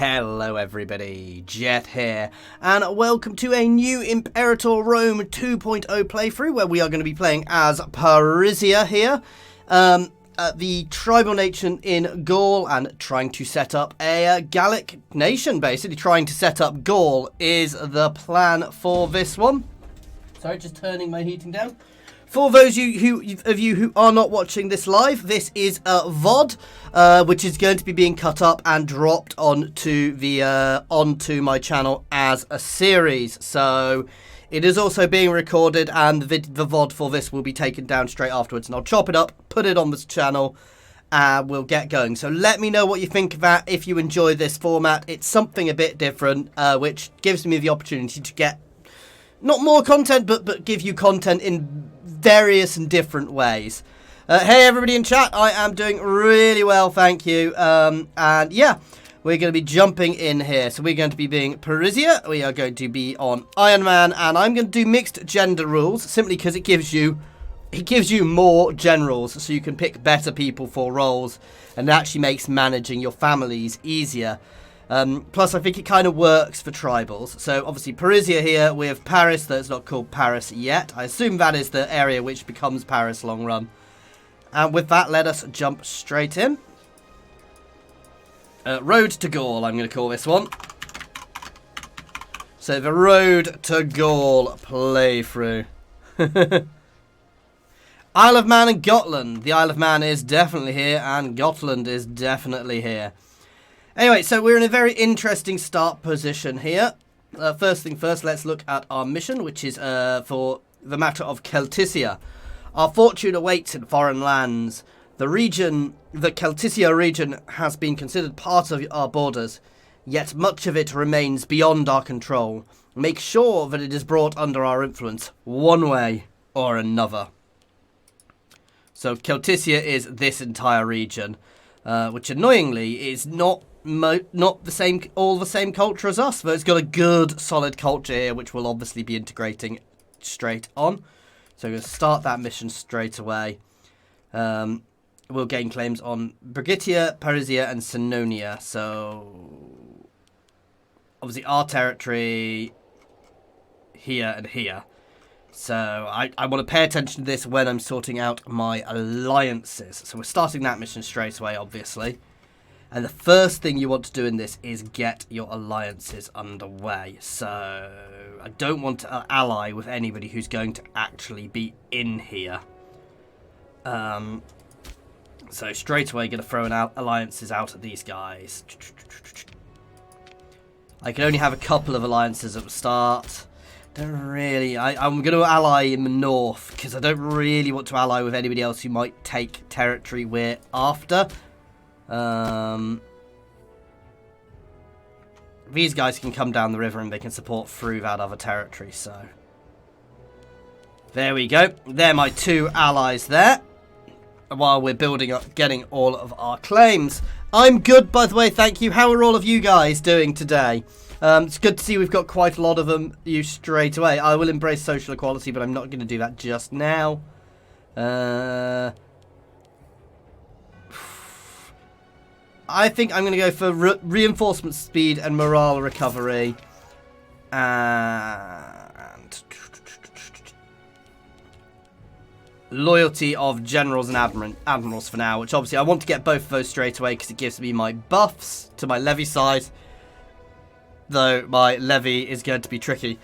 Hello everybody, Jet here, and welcome to a new Imperator Rome 2.0 playthrough where we are going to be playing as Parisia here, the tribal nation in Gaul, and trying to set up a Gallic nation, basically. Trying to set up Gaul is the plan for this one. Sorry, just turning my heating down. For those of you who are not watching this live, this is a VOD, which is going to be being cut up and dropped onto my channel as a series. So it is also being recorded, and the VOD for this will be taken down straight afterwards. And I'll chop it up, put it on this channel, and we'll get going. So let me know what you think of that. If you enjoy this format, it's something a bit different, which gives me the opportunity to get not more content, but give you content in various and different ways. Hey everybody in chat, I am doing really well, thank you. And yeah, we're going to be jumping in here. So we're going to be being Parisia, we are going to be on Iron Man, and I'm going to do mixed gender rules, simply because it gives you more generals, so you can pick better people for roles, and it actually makes managing your families easier. Plus, I think it kind of works for tribals. So, obviously, Parisia here with Paris, though it's not called Paris yet. I assume that is the area which becomes Paris long run. And with that, let us jump straight in. Road to Gaul, I'm going to call this one. So, the Road to Gaul playthrough. Isle of Man and Gotland. The Isle of Man is definitely here, and Gotland is definitely here. Anyway, so we're in a very interesting start position here. First thing first, let's look at our mission, which is for the matter of Celticia. Our fortune awaits in foreign lands. The Celticia region, has been considered part of our borders, yet much of it remains beyond our control. Make sure that it is brought under our influence, one way or another. So Celticia is this entire region, which annoyingly is not all the same culture as us, but it's got a good solid culture here, which we'll obviously be integrating straight on. So we're going to start that mission straight away. We'll gain claims on Brigitia, Parisia, and Sinonia. So obviously our territory here and here. So I want to pay attention to this when I'm sorting out my alliances. So we're starting that mission straight away, obviously. And the first thing you want to do in this is get your alliances underway. So I don't want to ally with anybody who's going to actually be in here. So straight away going to throw alliances out at these guys. I can only have a couple of alliances at the start. Don't really. I'm going to ally in the north, because I don't really want to ally with anybody else who might take territory we're after. These guys can come down the river and they can support through that other territory, so there we go. They're my two allies there, while we're building up, getting all of our claims. I'm good, by the way, thank you. How are all of you guys doing today? It's good to see we've got quite a lot of them straight away. I will embrace social equality, but I'm not going to do that just now. I think I'm going to go for reinforcement speed and morale recovery. And loyalty of generals and admirals for now, which obviously I want to get both of those straight away because it gives me my buffs to my levy side. Though my levy is going to be tricky.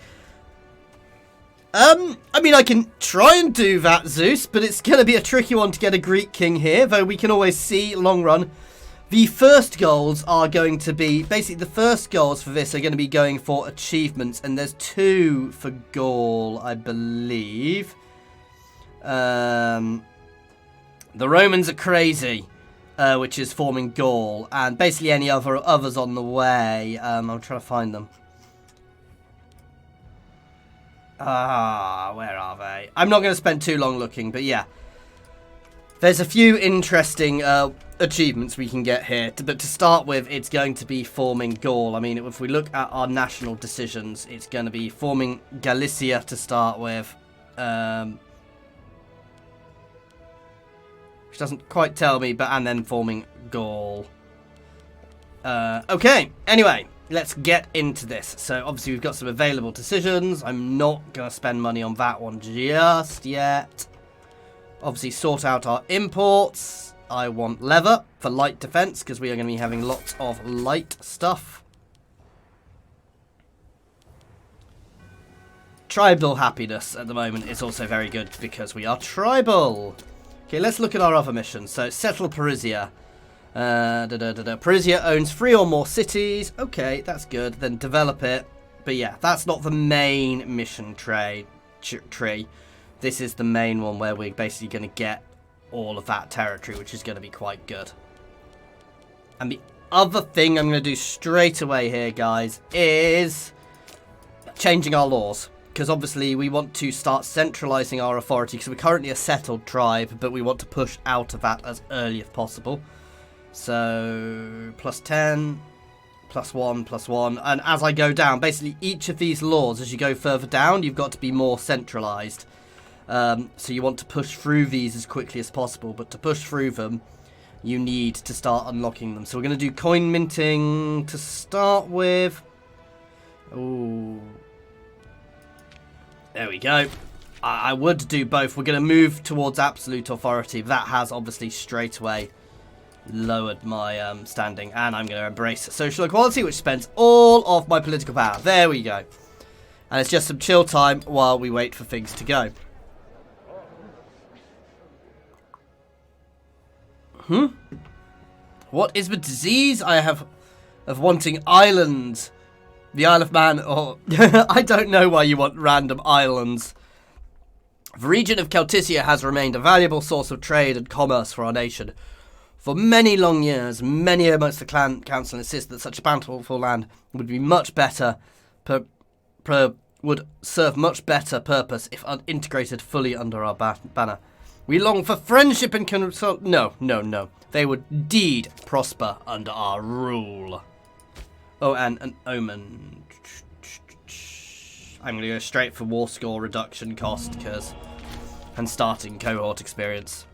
I mean, I can try and do that, Zeus, but it's going to be a tricky one to get a Greek king here, though we can always see long run. The first goals are going to be, basically the first goals for this are going to be going for achievements, and there's 2 for Gaul, I believe. The Romans are crazy, which is forming Gaul, and basically any others on the way. I'm trying to find them. Where are they? I'm not going to spend too long looking, but yeah. There's a few interesting achievements we can get here, but to start with, it's going to be forming Gaul. I mean, if we look at our national decisions, it's going to be forming Galicia to start with, which doesn't quite tell me, and then forming Gaul. Okay, anyway, let's get into this. So obviously we've got some available decisions. I'm not going to spend money on that one just yet. Obviously sort out our imports. I want leather for light defense because we are going to be having lots of light stuff. Tribal happiness at the moment is also very good because we are tribal. Okay, let's look at our other missions. So settle Parisia. Parisia owns 3 or more cities. Okay, that's good. Then develop it. But yeah, that's not the main mission tree. This is the main one where we're basically going to get all of that territory, which is going to be quite good. And the other thing I'm going to do straight away here, guys, is changing our laws. Because obviously we want to start centralizing our authority because we're currently a settled tribe, but we want to push out of that as early as possible. So, +10, +1, +1. And as I go down, basically each of these laws, as you go further down, you've got to be more centralized. So you want to push through these as quickly as possible. But to push through them, you need to start unlocking them. So we're going to do coin minting to start with. Ooh. There we go. I would do both. We're going to move towards absolute authority. That has obviously straight away lowered my standing. And I'm going to embrace social equality, which spends all of my political power. There we go. And it's just some chill time while we wait for things to go. What is the disease I have of wanting islands? The Isle of Man, or I don't know why you want random islands. The region of Celticia has remained a valuable source of trade and commerce for our nation. For many long years, many amongst the clan council insist that such a bountiful land would be much better, would serve much better purpose if integrated fully under our banner. We long for friendship and consult. No. They would indeed prosper under our rule. Oh, and an omen. I'm going to go straight for war score reduction cost because and starting cohort experience.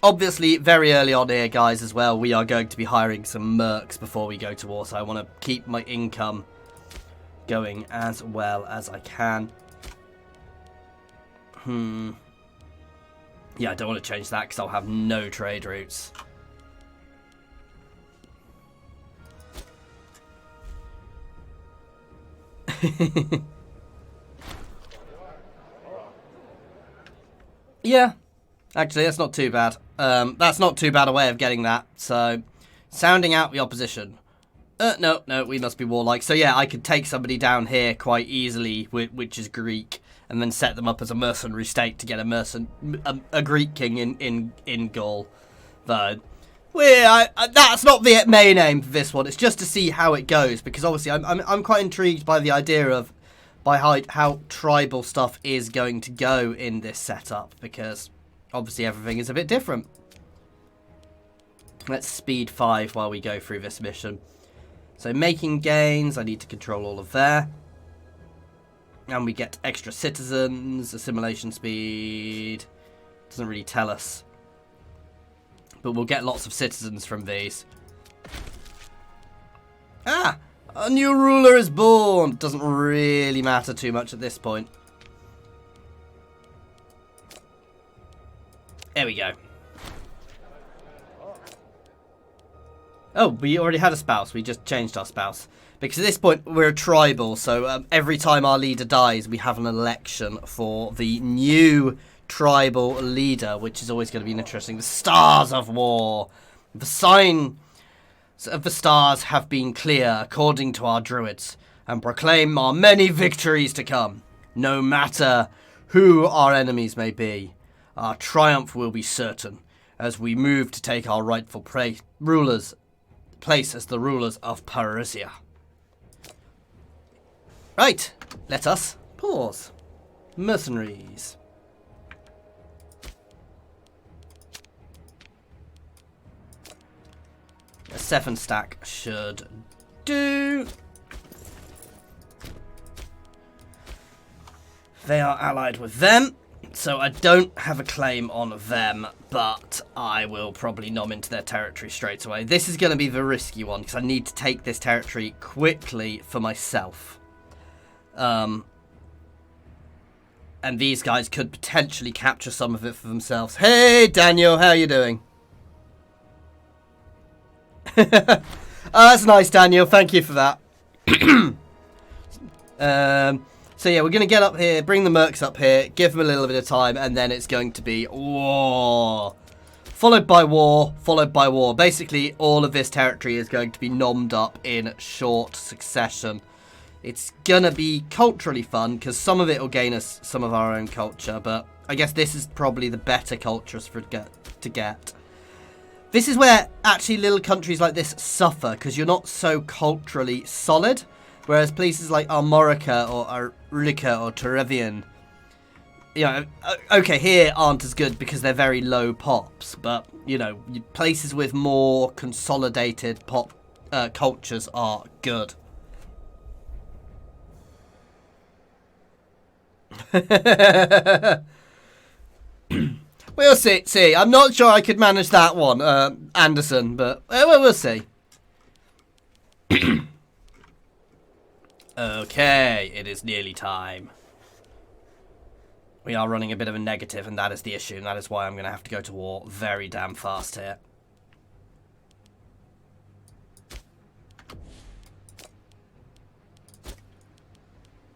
Obviously, very early on here, guys, as well, we are going to be hiring some mercs before we go to war. So I want to keep my income going as well as I can. Yeah, I don't want to change that because I'll have no trade routes. Yeah, actually, that's not too bad. That's not too bad a way of getting that. So, sounding out the opposition. No, we must be warlike. So yeah, I could take somebody down here quite easily, which is Greek, and then set them up as a mercenary state to get a Greek king in Gaul. Though, that's not the main aim for this one. It's just to see how it goes, because obviously I'm quite intrigued by the idea of how tribal stuff is going to go in this setup, because obviously everything is a bit different. Let's speed 5 while we go through this mission. So making gains, I need to control all of there. And we get extra citizens, assimilation speed. Doesn't really tell us. But we'll get lots of citizens from these. Ah! A new ruler is born! Doesn't really matter too much at this point. There we go. Oh, we already had a spouse. We just changed our spouse. Because at this point, we're a tribal. So every time our leader dies, we have an election for the new tribal leader, which is always going to be interesting. The stars of war. The sign of the stars have been clear, according to our druids, and proclaim our many victories to come. No matter who our enemies may be, our triumph will be certain as we move to take our rightful place as the rulers of Parisia. Right, let us pause. Mercenaries. A 7 stack should do. They are allied with them, so I don't have a claim on them, but I will probably nom into their territory straight away. This is going to be the risky one, because I need to take this territory quickly for myself. And these guys could potentially capture some of it for themselves. Hey, Daniel, how are you doing? Oh, that's nice, Daniel. Thank you for that. So yeah, we're going to get up here, bring the mercs up here, give them a little bit of time, and then it's going to be war. Followed by war, followed by war. Basically, all of this territory is going to be nommed up in short succession. It's going to be culturally fun, because some of it will gain us some of our own culture, but I guess this is probably the better cultures to get. This is where actually little countries like this suffer, because you're not so culturally solid. Whereas places like Armorica or Arlica or Terevian, you know, okay, here aren't as good because they're very low pops. But, you know, places with more consolidated pop cultures are good. We'll see. I'm not sure I could manage that one, Anderson, but we'll see. Okay, it is nearly time. We are running a bit of a negative, and that is the issue, and that is why I'm going to have to go to war very damn fast here.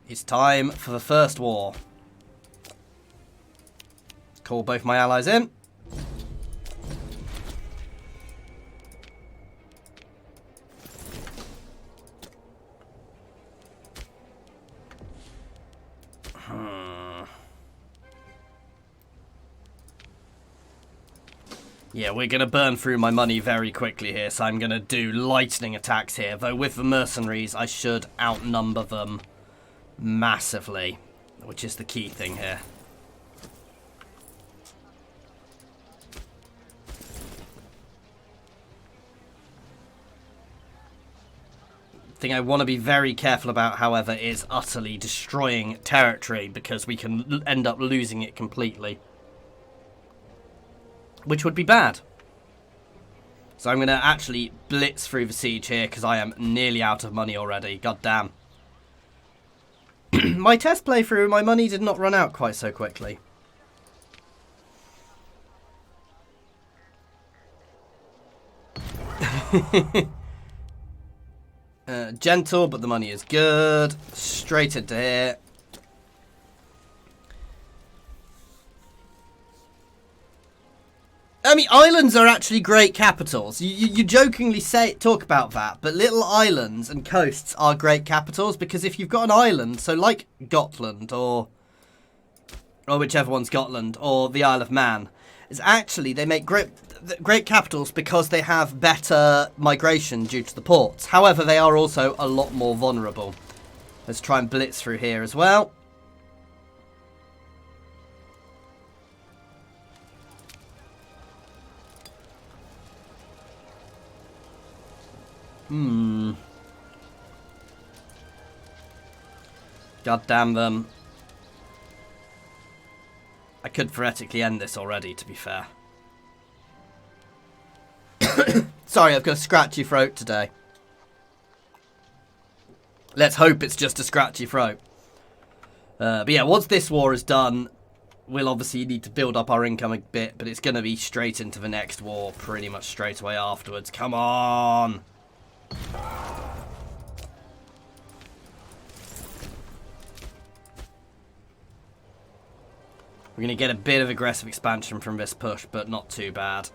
It's time for the first war. Call both my allies in. Yeah, we're going to burn through my money very quickly here, so I'm going to do lightning attacks here. Though with the mercenaries, I should outnumber them massively, which is the key thing here. The thing I want to be very careful about, however, is utterly destroying territory, because we can end up losing it completely. Which would be bad. So I'm going to actually blitz through the siege here, because I am nearly out of money already. God damn. My test playthrough, my money did not run out quite so quickly. Gentle, but the money is good. Straight into here. I mean, islands are actually great capitals. You jokingly talk about that, but little islands and coasts are great capitals, because if you've got an island, so like Gotland or whichever one's Gotland, or the Isle of Man, is actually they make great capitals because they have better migration due to the ports. However, they are also a lot more vulnerable. Let's try and blitz through here as well. God damn them. I could theoretically end this already, to be fair. Sorry, I've got a scratchy throat today. Let's hope it's just a scratchy throat. But yeah, once this war is done, we'll obviously need to build up our income a bit, but it's going to be straight into the next war pretty much straight away afterwards. Come on! We're going to get a bit of aggressive expansion from this push, but not too bad.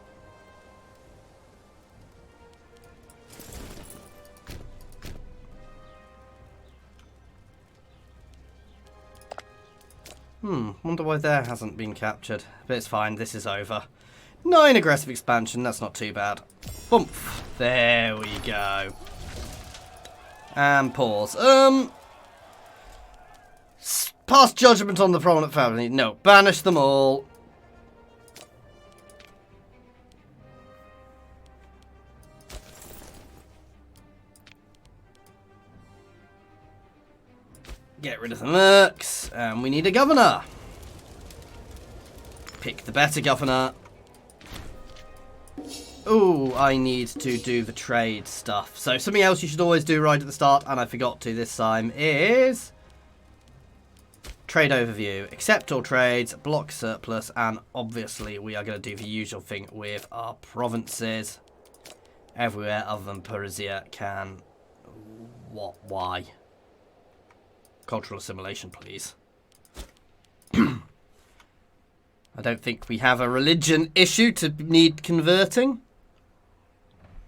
Wonder why there hasn't been captured. But it's fine, this is over. 9 aggressive expansion, that's not too bad. Boom. There we go. And pause. Pass judgment on the prominent family. No, banish them all. Get rid of the mercs. And we need a governor. Pick the better governor. Ooh, I need to do the trade stuff. So something else you should always do right at the start, and I forgot to this time, is trade overview. Accept all trades, block surplus, and obviously we are going to do the usual thing with our provinces. Everywhere other than Parisia can... What? Why? Cultural assimilation, please. I don't think we have a religion issue to need converting.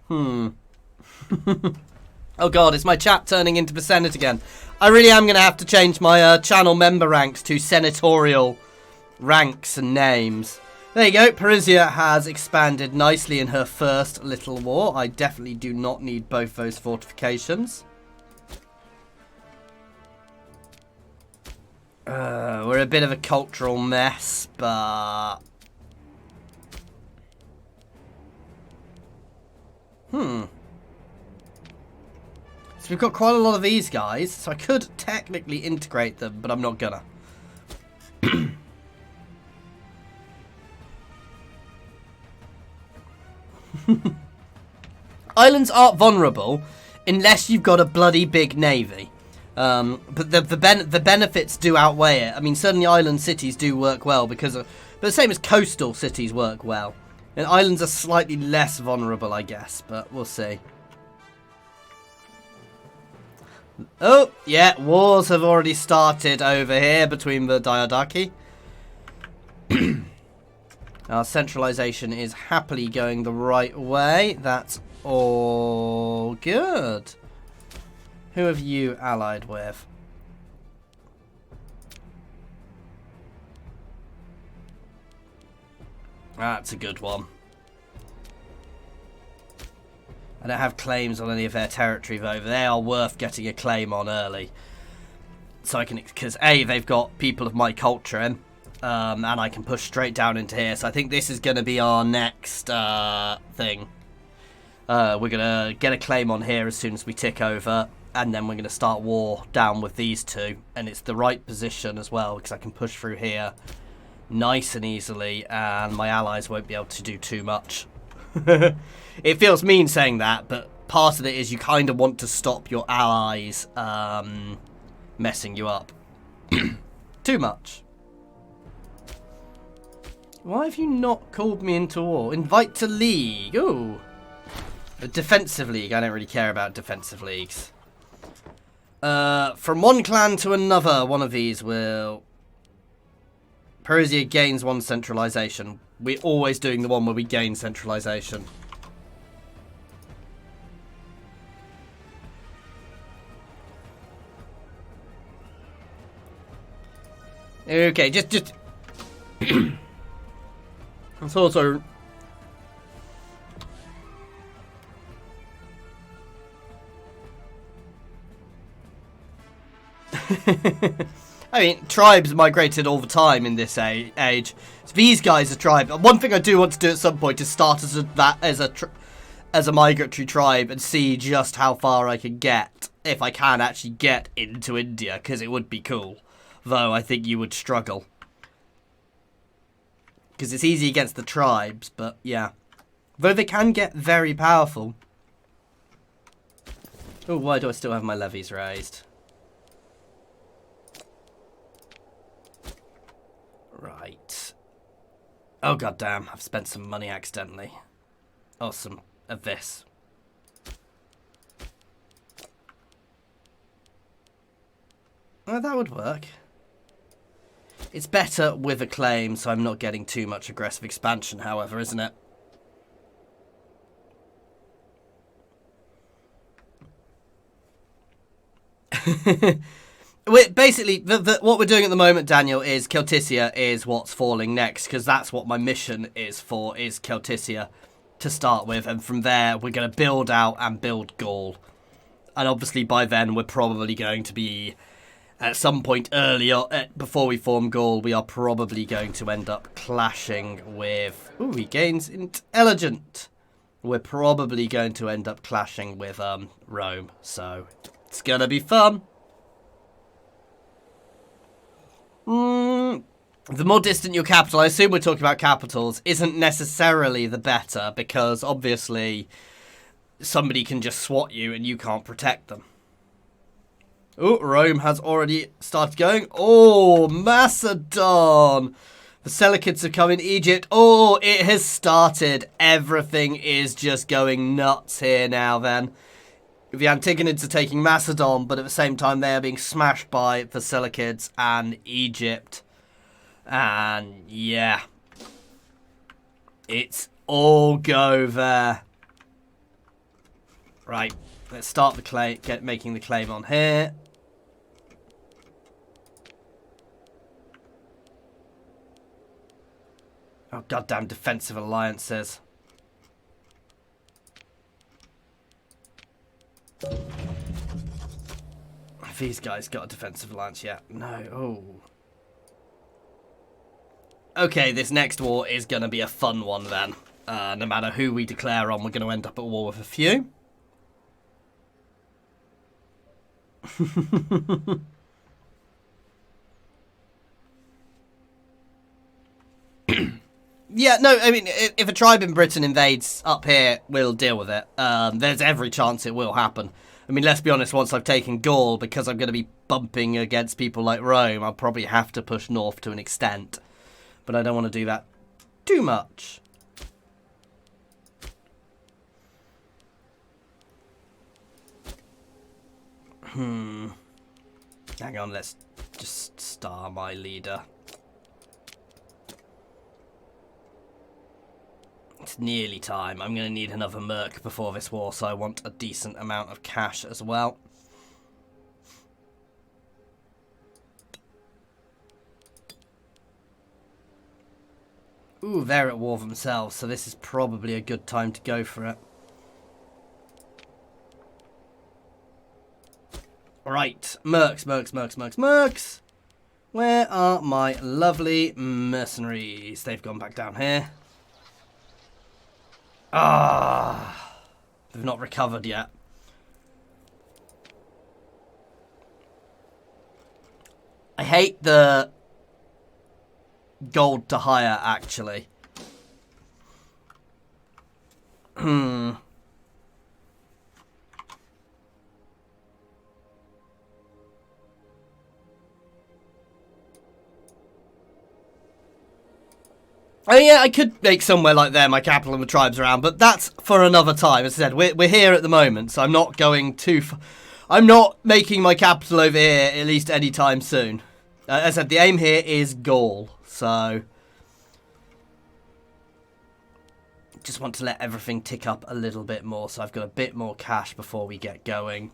Oh god, is my chat turning into the Senate again? I really am going to have to change my channel member ranks to senatorial ranks and names. There you go, Parisia has expanded nicely in her first little war. I definitely do not need both those fortifications. We're a bit of a cultural mess, but... So we've got quite a lot of these guys, so I could technically integrate them, but I'm not gonna. Islands aren't vulnerable unless you've got a bloody big navy. But the benefits do outweigh it. I mean, certainly island cities do work well because of... But the same as coastal cities work well. And islands are slightly less vulnerable, I guess, but we'll see. Oh, yeah, wars have already started over here between the Diadaki. Our centralization is happily going the right way. That's all good. Who have you allied with? That's a good one. I don't have claims on any of their territory though. They are worth getting a claim on early. So I can, because A, they've got people of my culture in, and I can push straight down into here. So I think this is going to be our next thing. We're going to get a claim on here as soon as we tick over. And then we're going to start war down with these two. And it's the right position as well, because I can push through here nice and easily, and my allies won't be able to do too much. It feels mean saying that, but part of it is you kind of want to stop your allies messing you up. Too much. Why have you not called me into war? Invite to league. Ooh. A defensive league. I don't really care about defensive leagues. From one clan to another, one of these will... Parisia gains one centralization. We're always doing the one where we gain centralization. Okay, just... It's also... I mean, tribes migrated all the time in this age. So these guys are tribe. One thing I do want to do at some point is start as a migratory tribe and see just how far I can get, if I can actually get into India, because it would be cool. Though I think you would struggle. Because it's easy against the tribes, but yeah. Though they can get very powerful. Oh, why do I still have my levies raised? Right. Oh, goddamn. I've spent some money accidentally. Oh, some of this. Oh, that would work. It's better with a claim, so I'm not getting too much aggressive expansion, however, isn't it? Basically, what we're doing at the moment, Daniel, is Celticia is what's falling next, because that's what my mission is for, is Celticia to start with. And from there, we're going to build out and build Gaul. And obviously, by then, we're probably going to be, at some point earlier, before we form Gaul, we are probably going to end up clashing with... Ooh, he gains intelligent. We're probably going to end up clashing with Rome, so it's going to be fun. The more distant your capital, I assume we're talking about capitals, isn't necessarily the better, because obviously somebody can just swat you and you can't protect them. Oh, Rome has already started going. Oh, Macedon! The Seleucids have come in. Egypt. Oh, it has started. Everything is just going nuts here now then. The Antigonids are taking Macedon, but at the same time they are being smashed by the Seleucids and Egypt. And yeah, it's all go there. Right, let's start the claim, making the claim on here. Oh, goddamn defensive alliances. Have these guys got a defensive alliance yet? No. Oh. Okay, this next war is going to be a fun one then. No matter who we declare on, we're going to end up at war with a few. Yeah, no, I mean, if a tribe in Britain invades up here, we'll deal with it. There's every chance it will happen. I mean, let's be honest, once I've taken Gaul, because I'm going to be bumping against people like Rome, I'll probably have to push north to an extent. But I don't want to do that too much. Hang on, let's just star my leader. It's nearly time. I'm going to need another merc before this war, so I want a decent amount of cash as well. Ooh, they're at war themselves, so this is probably a good time to go for it. Right, mercs. Where are my lovely mercenaries? They've gone back down here. Ah, they've not recovered yet. I hate the gold to hire, actually. Oh yeah, I could make somewhere like there my capital and the tribes around, but that's for another time. As I said, we're here at the moment, so I'm not going too far. I'm not making my capital over here, at least anytime soon. As I said, the aim here is Gaul, so just want to let everything tick up a little bit more, so I've got a bit more cash before we get going.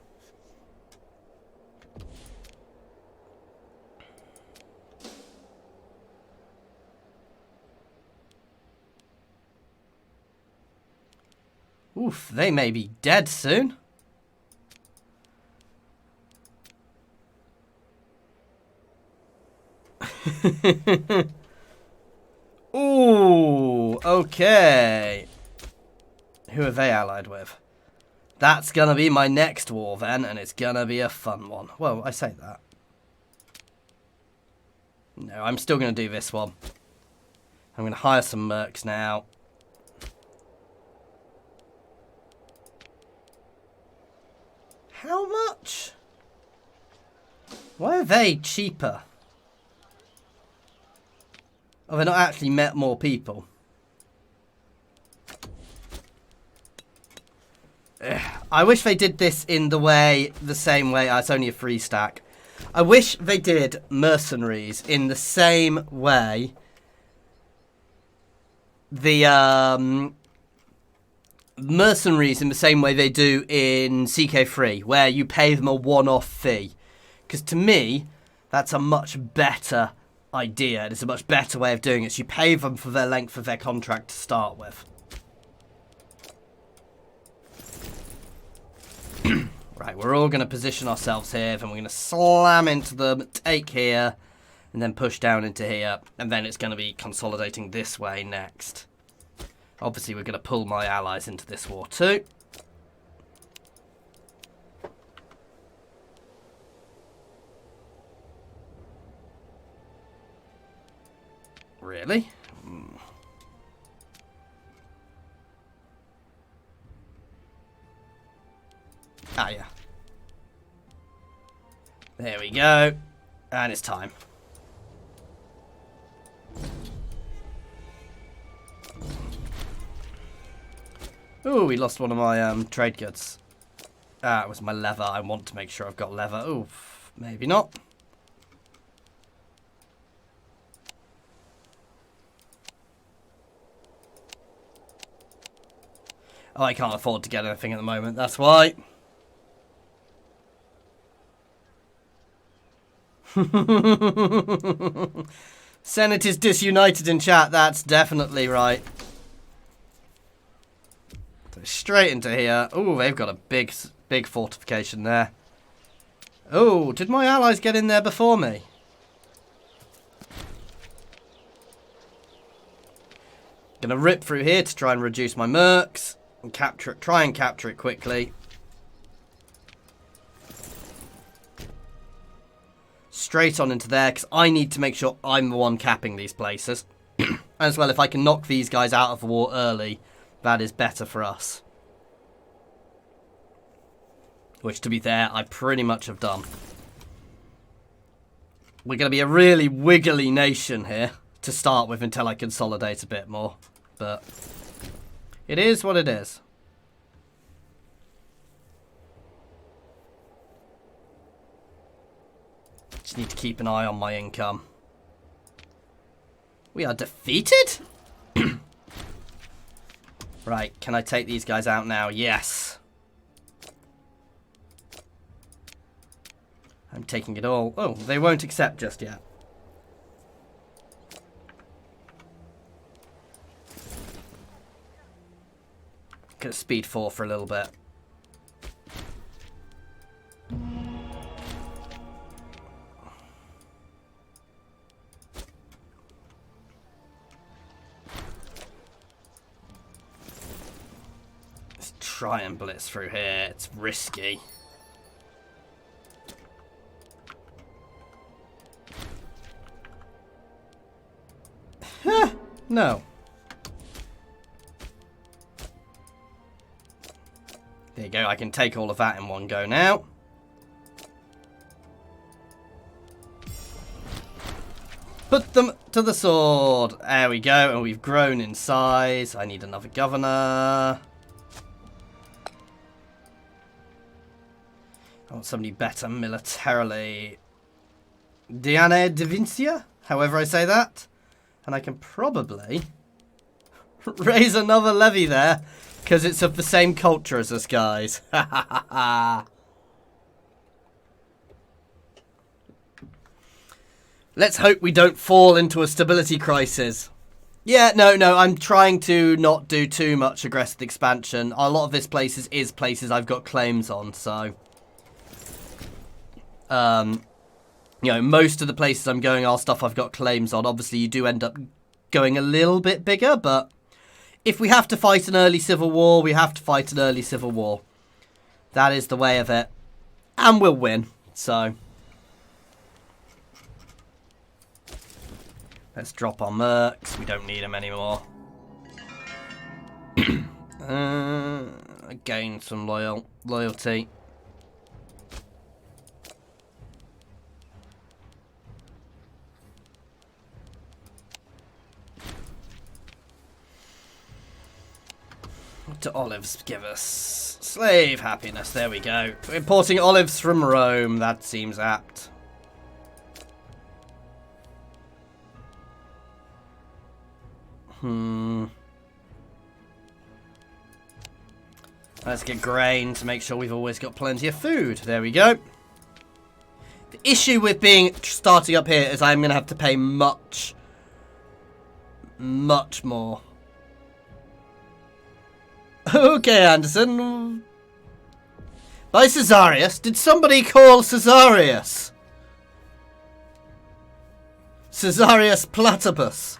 Oof, they may be dead soon. Ooh, okay. Who are they allied with? That's gonna be my next war then, and it's gonna be a fun one. Well, I say that. No, I'm still gonna do this one. I'm gonna hire some mercs now. How much? Why are they cheaper? Oh, they're not actually met more people. Ugh. I wish they did this in the same way. It's only a free stack. I wish they did mercenaries in the same way. The mercenaries in the same way they do in CK3, where you pay them a one-off fee. Because to me, that's a much better idea. It is a much better way of doing it. So you pay them for their length of their contract to start with. Right, we're all going to position ourselves here, then we're going to slam into them, take here, and then push down into here, and then it's going to be consolidating this way next. Obviously, we're going to pull my allies into this war too. really. Ah, yeah. There we go. And it's time. Ooh, we lost one of my trade goods. Ah, it was my leather. I want to make sure I've got leather. Ooh, maybe not. Oh, I can't afford to get anything at the moment. That's why. Senate is disunited in chat. That's definitely right. So straight into here. Oh, they've got a big fortification there. Oh, did my allies get in there before me? Gonna rip through here to try and reduce my mercs and capture it. Try and capture it quickly. Straight on into there, because I need to make sure I'm the one capping these places. As well, if I can knock these guys out of the war early, that is better for us. Which, to be fair, I pretty much have done. We're going to be a really wiggly nation here to start with until I consolidate a bit more. But it is what it is. Just need to keep an eye on my income. We are defeated? Right, can I take these guys out now? Yes. I'm taking it all. Oh, they won't accept just yet. Gonna speed 4 for a little bit. Let's try and blitz through here. It's risky. No. There you go. I can take all of that in one go now. Put them to the sword. There we go. And we've grown in size. I need another governor. I want somebody better militarily. Diana de Vincia, however I say that. And I can probably raise another levy there, because it's of the same culture as us guys. Ha ha ha ha. Let's hope we don't fall into a stability crisis. Yeah, no, I'm trying to not do too much aggressive expansion. A lot of this places is places I've got claims on, so... you know, most of the places I'm going are stuff I've got claims on. Obviously, you do end up going a little bit bigger, but if we have to fight an early civil war, we have to fight an early civil war. That is the way of it. And we'll win, so... Let's drop our mercs. We don't need them anymore. Gain some loyalty. What do olives give us? Slave happiness. There we go. Importing olives from Rome. That seems apt. Let's get grain to make sure we've always got plenty of food. There we go. The issue with starting up here is I'm going to have to pay much more. Okay, Anderson. By Caesarius? Did somebody call Caesarius? Caesarius Platypus.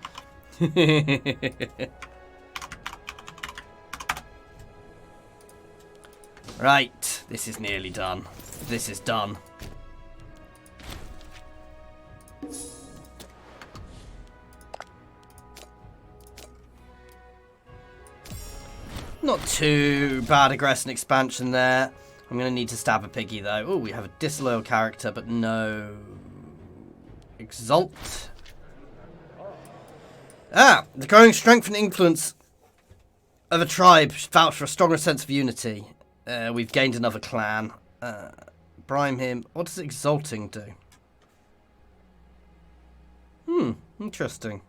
Right, this is nearly done. This is done. Not too bad aggression expansion there. I'm going to need to stab a piggy, though. Oh, we have a disloyal character, but no... Exalt. Ah! The growing strength and influence of a tribe vouch for a stronger sense of unity. We've gained another clan. Brime him. What does exalting do? Interesting.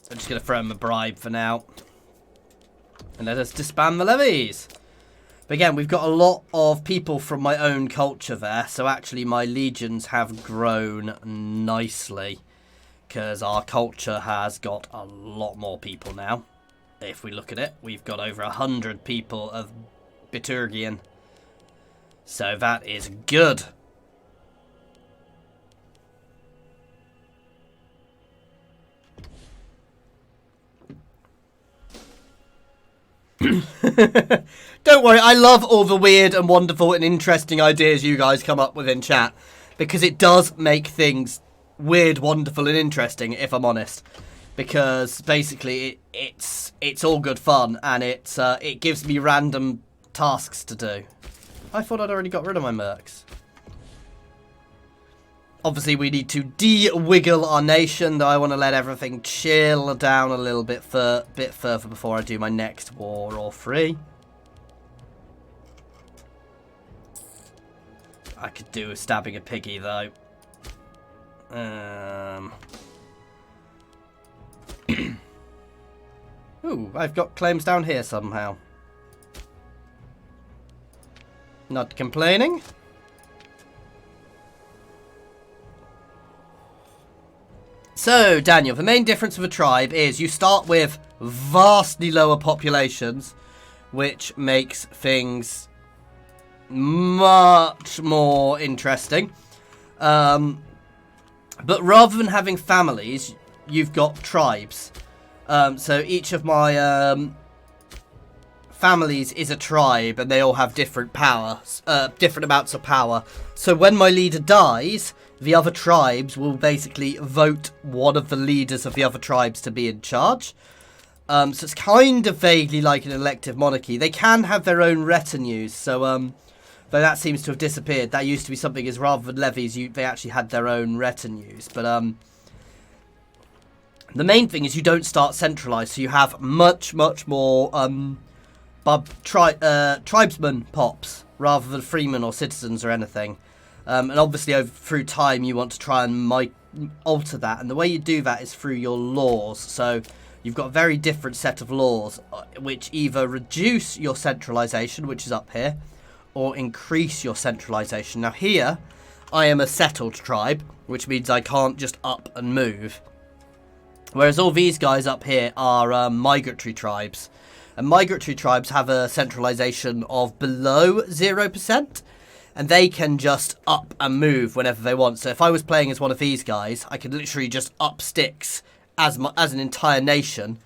I'm just going to throw him a bribe for now. And let us disband the levies. But again, we've got a lot of people from my own culture there. So actually my legions have grown nicely. Because our culture has got a lot more people now. If we look at it, we've got over 100 people of Biturgian. So that is good. Don't worry, I love all the weird and wonderful and interesting ideas you guys come up with in chat. Because it does make things weird, wonderful and interesting, if I'm honest. Because basically it's all good fun and it gives me random tasks to do. I thought I'd already got rid of my mercs. Obviously we need to de-wiggle our nation, though I want to let everything chill down a little bit further before I do my next war or three. I could do with stabbing a piggy though. Ooh, I've got claims down here somehow. Not complaining. So, Daniel, the main difference of a tribe is you start with vastly lower populations, which makes things much more interesting. But rather than having families, you've got tribes. So each of my families is a tribe, and they all have different powers, different amounts of power. So when my leader dies, the other tribes will basically vote one of the leaders of the other tribes to be in charge. So it's kind of vaguely like an elective monarchy. They can have their own retinues, so though that seems to have disappeared. That used to be something, as rather than levies, they actually had their own retinues. But the main thing is you don't start centralised, so you have much more tribesmen pops rather than freemen or citizens or anything. And obviously through time you want to try and alter that, and the way you do that is through your laws. So you've got a very different set of laws which either reduce your centralisation, which is up here, or increase your centralisation. Now here I am a settled tribe, which means I can't just up and move. Whereas all these guys up here are migratory tribes. And migratory tribes have a centralisation of below 0%. And they can just up and move whenever they want. So if I was playing as one of these guys, I could literally just up sticks as an entire nation.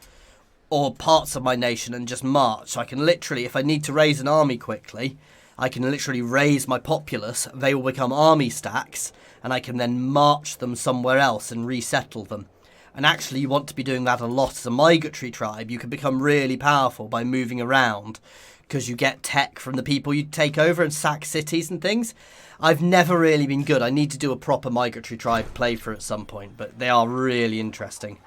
Or parts of my nation and just march. So I can literally, if I need to raise an army quickly, I can literally raise my populace. They will become army stacks. And I can then march them somewhere else and resettle them. And actually you want to be doing that a lot as a migratory tribe. You can become really powerful by moving around, because you get tech from the people you take over and sack cities and things. I've never really been good. I need to do a proper migratory tribe playthrough at some point, but they are really interesting.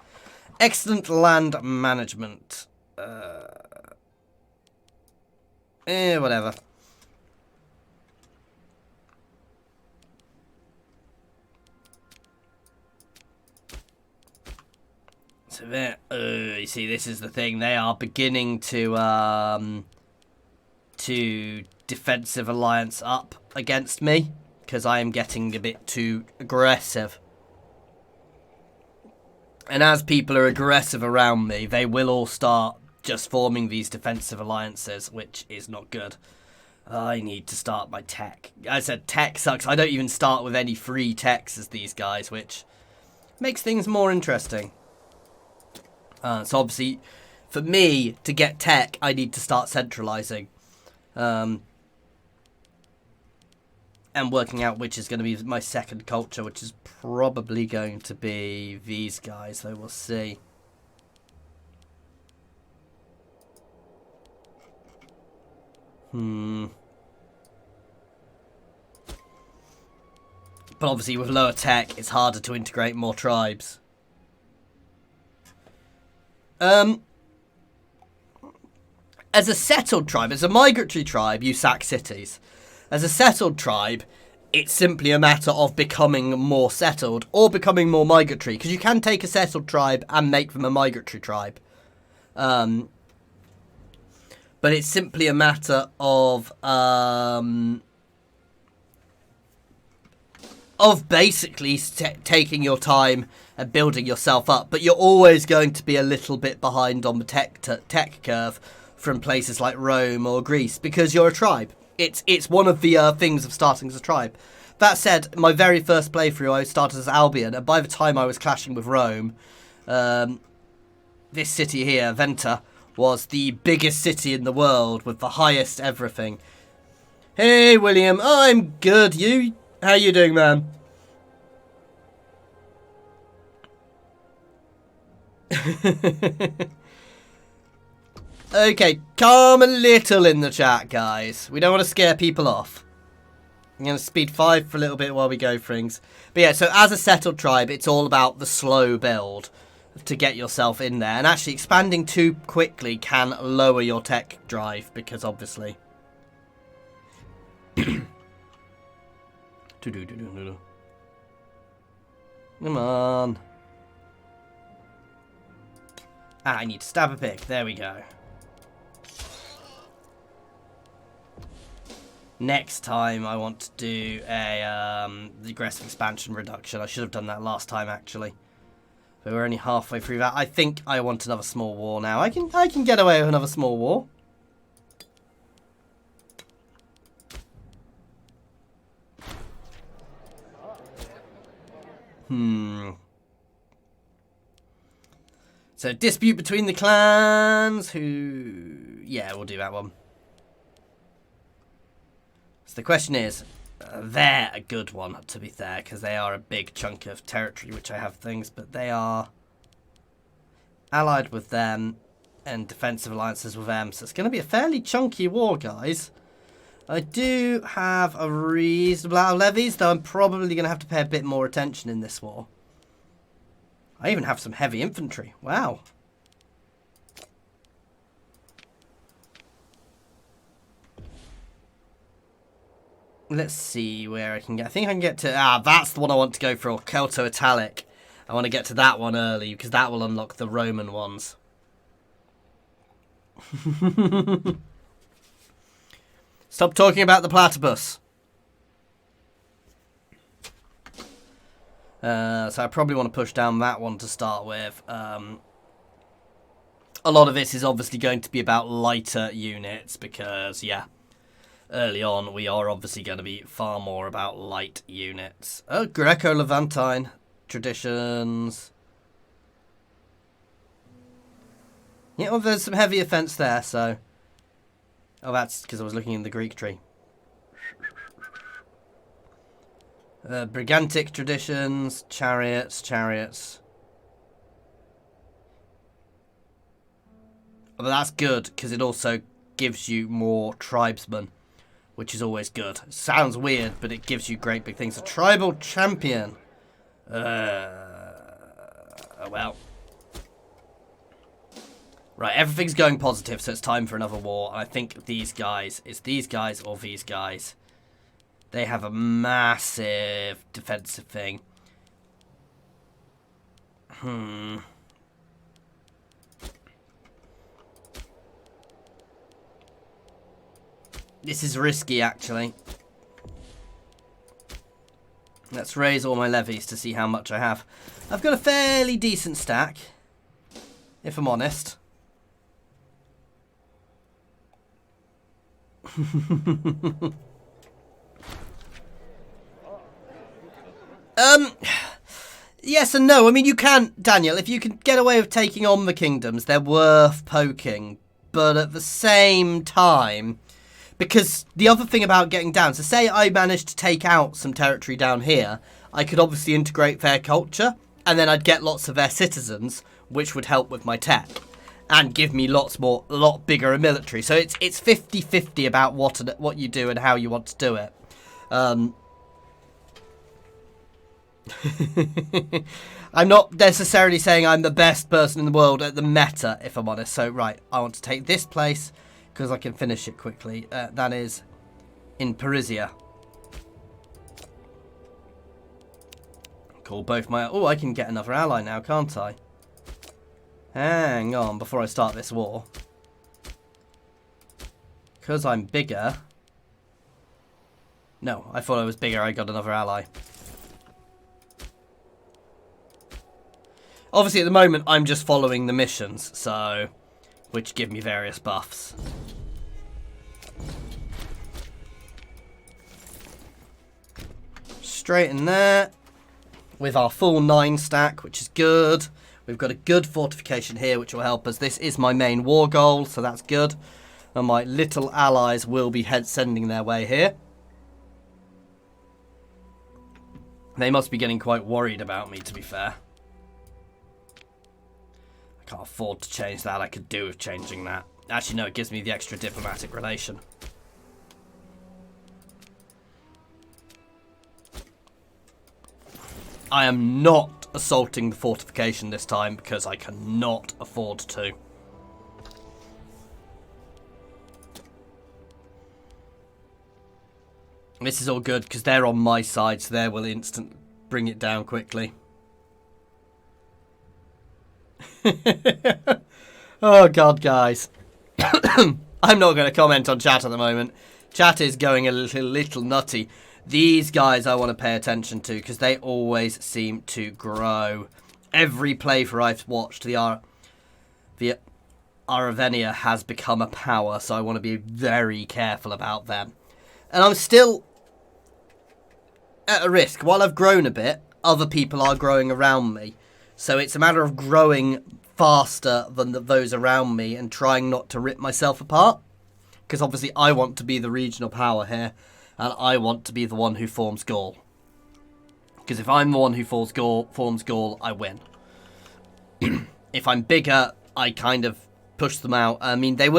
Excellent land management. Whatever. So there, you see, this is the thing. They are beginning to defensive alliance up against me, because I am getting a bit too aggressive. And as people are aggressive around me, they will all start just forming these defensive alliances, which is not good. I need to start my tech. I said tech sucks. I don't even start with any free techs as these guys, which makes things more interesting. So obviously, for me to get tech, I need to start centralizing. And working out which is going to be my second culture, which is probably going to be these guys, though we'll see. But obviously with lower tech, it's harder to integrate more tribes. As a settled tribe, as a migratory tribe, you sack cities. As a settled tribe, it's simply a matter of becoming more settled or becoming more migratory. Because you can take a settled tribe and make them a migratory tribe. But it's simply a matter of basically taking your time and building yourself up. But you're always going to be a little bit behind on the tech curve from places like Rome or Greece because you're a tribe. It's one of the things of starting as a tribe. That said, my very first playthrough, I started as Albion, and by the time I was clashing with Rome, this city here, Venta, was the biggest city in the world with the highest everything. Hey, William. I'm good. You? How you doing, man? Okay, calm a little in the chat, guys. We don't want to scare people off. I'm going to speed 5 for a little bit while we go for things. But yeah, so as a settled tribe, it's all about the slow build to get yourself in there. And actually, expanding too quickly can lower your tech drive, because obviously... Come on. Ah, I need to stab a pig. There we go. Next time I want to do a aggressive expansion reduction. I should have done that last time, actually. But we're only halfway through that. I think I want another small war now. I can get away with another small war. So, dispute between the clans. Who... Yeah, we'll do that one. So the question is, they're a good one, to be fair, because they are a big chunk of territory, which I have things, but they are allied with them and defensive alliances with them. So it's going to be a fairly chunky war, guys. I do have a reasonable amount of levies, though I'm probably going to have to pay a bit more attention in this war. I even have some heavy infantry. Wow. Let's see where I can get. I think I can get to... Ah, that's the one I want to go for. Celto-Italic. I want to get to that one early, because that will unlock the Roman ones. Stop talking about the platypus. So I probably want to push down that one to start with. A lot of this is obviously going to be about lighter units, because, yeah... Early on, we are obviously going to be far more about light units. Oh, Greco-Levantine traditions. Yeah, well, there's some heavy offence there, so... Oh, that's because I was looking in the Greek tree. Brigantic traditions, chariots. But that's good, because it also gives you more tribesmen. Which is always good. Sounds weird, but it gives you great big things. A tribal champion. Well. Right, everything's going positive, so it's time for another war. And I think these guys, it's these guys or these guys. They have a massive defensive thing. This is risky, actually. Let's raise all my levies to see how much I have. I've got a fairly decent stack, if I'm honest. Yes and no. I mean, you can, Daniel, if you can get away with taking on the kingdoms, they're worth poking. But at the same time... Because the other thing about getting down, so say I managed to take out some territory down here, I could obviously integrate their culture, and then I'd get lots of their citizens, which would help with my tech. and give me a lot bigger a military. So it's 50-50 about what you do and how you want to do it. I'm not necessarily saying I'm the best person in the world at the meta, if I'm honest. So, right, I want to take this place because I can finish it quickly. That is in Parisia. Call both my... Oh, I can get another ally now, can't I? Hang on, before I start this war. Because I'm bigger... No, I thought I was bigger, I got another ally. Obviously, at the moment, I'm just following the missions, so... which give me various buffs. Straight in there. With our full 9 stack, which is good. We've got a good fortification here, which will help us. This is my main war goal, so that's good. And my little allies will be sending their way here. They must be getting quite worried about me, to be fair. I can't afford to change that. I could do with changing that. Actually, no, it gives me the extra diplomatic relation. I am not assaulting the fortification this time because I cannot afford to. This is all good because they're on my side, so they will instant bring it down quickly. Oh god, guys. I'm not going to comment on chat at the moment. Chat is going a little nutty. These guys I want to pay attention to because they always seem to grow. Every playthrough I've watched, the Aravenia has become a power, so I want to be very careful about them. And I'm still at a risk. While I've grown a bit, other people are growing around me. So it's a matter of growing faster than those around me and trying not to rip myself apart. Because obviously I want to be the regional power here. And I want to be the one who forms Gaul. Because if I'm the one who forms Gaul, I win. If I'm bigger, I kind of push them out. I mean, they will